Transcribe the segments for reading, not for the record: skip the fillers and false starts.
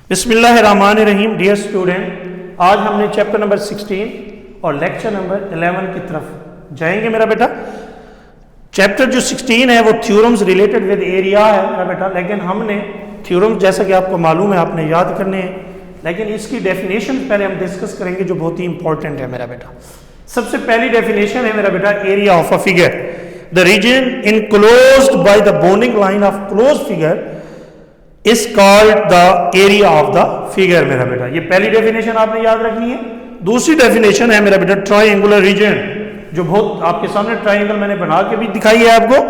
बिस्मिल्लाहिर्रहमानिर्रहीम। Dear student, आज हमने चैप्टर नंबर 16 और लेक्चर नंबर 11 की तरफ जाएंगे मेरा बेटा। चैप्टर जो 16 है वो थ्योरम्स रिलेटेड विद एरिया है मेरा बेटा, लेकिन हमने थ्योरम्स जैसा कि आपको मालूम है आपने याद करने हैं, लेकिन इसकी डेफिनेशन पहले हम डिस्कस करेंगे जो बहुत ही इंपॉर्टेंट है मेरा बेटा। सबसे पहली डेफिनेशन है मेरा बेटा area of a figure, the region enclosed by the bounding line of close figure is called the area of the figure मेरा बेटा। ये पहली डेफिनेशन आपने याद रखनी है। दूसरी डेफिनेशन है मेरा बेटा ट्रायंगुलर रीजन, जो बहुत आपके सामने ट्रायंगल मैंने बना के भी दिखाई है आपको।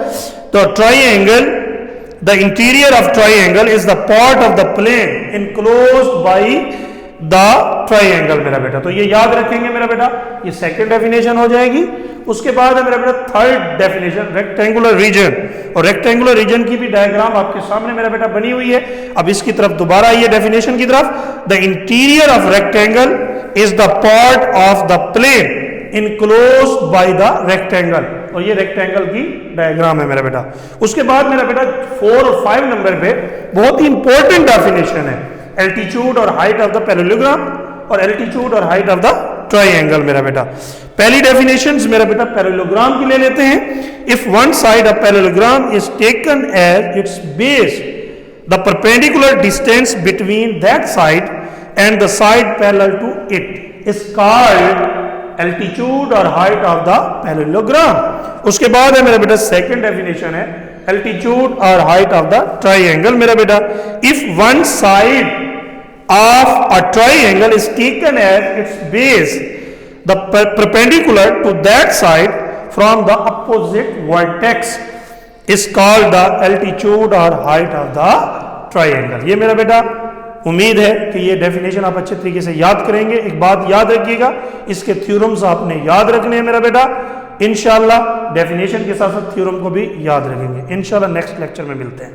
तो triangle, the interior of triangle is the part of the plane enclosed by the triangle मेरा बेटा। तो ये याद रखेंगे मेरा बेटा, ये सेकंड डेफिनेशन हो जाएगी। उसके बाद है मेरा बेटा थर्ड डेफिनेशन रेक्टेंगुलर रीजन, और रेक्टेंगुलर रीजन की भी डायग्राम आपके सामने मेरा बेटा बनी हुई है। अब इसकी तरफ दोबारा आइए डेफिनेशन की तरफ। The interior of rectangle is the part of the plane enclosed by the rectangle, और ये रेक्टेंगल की डायग्राम है मेरा बेटा। उसके बाद मेरा बेटा 4 और 5 नंबर पे बहुत ही इंपॉर्टेंट डेफिनेशन है एल्टीट्यूड और हाइट ऑफ द पैरेललोग्राम और एल्टीट्यूड और हाइट ऑफ द ट्रायंगल मेरा बेटा। पहली डेफिनेशंस मेरा बेटा पैरेललोग्राम की ले लेते हैं। If one side of parallelogram is taken as its base, the perpendicular distance between that side and the side parallel to it is called altitude और हाइट ऑफ द पैरेललोग्राम। उसके बाद है मेरा बेटा सेकंड डेफिनेशन है altitude और height of the triangle मेरा बेटा। If one side of a triangle is taken as its base, the perpendicular to that side from the opposite vertex is called the altitude or height of the triangle। ये मेरा बेटा उम्मीद है कि ये definition आप अच्छे तरीके से याद करेंगे। एक बात याद रखिएगा, इसके थ्योरम्स आपने याद रखने हैं मेरा बेटा। इंशाल्लाह डेफिनेशन के साथ साथ थ्योरम को भी याद रखेंगे। इंशाल्लाह नेक्स्ट लेक्चर में मिलते हैं।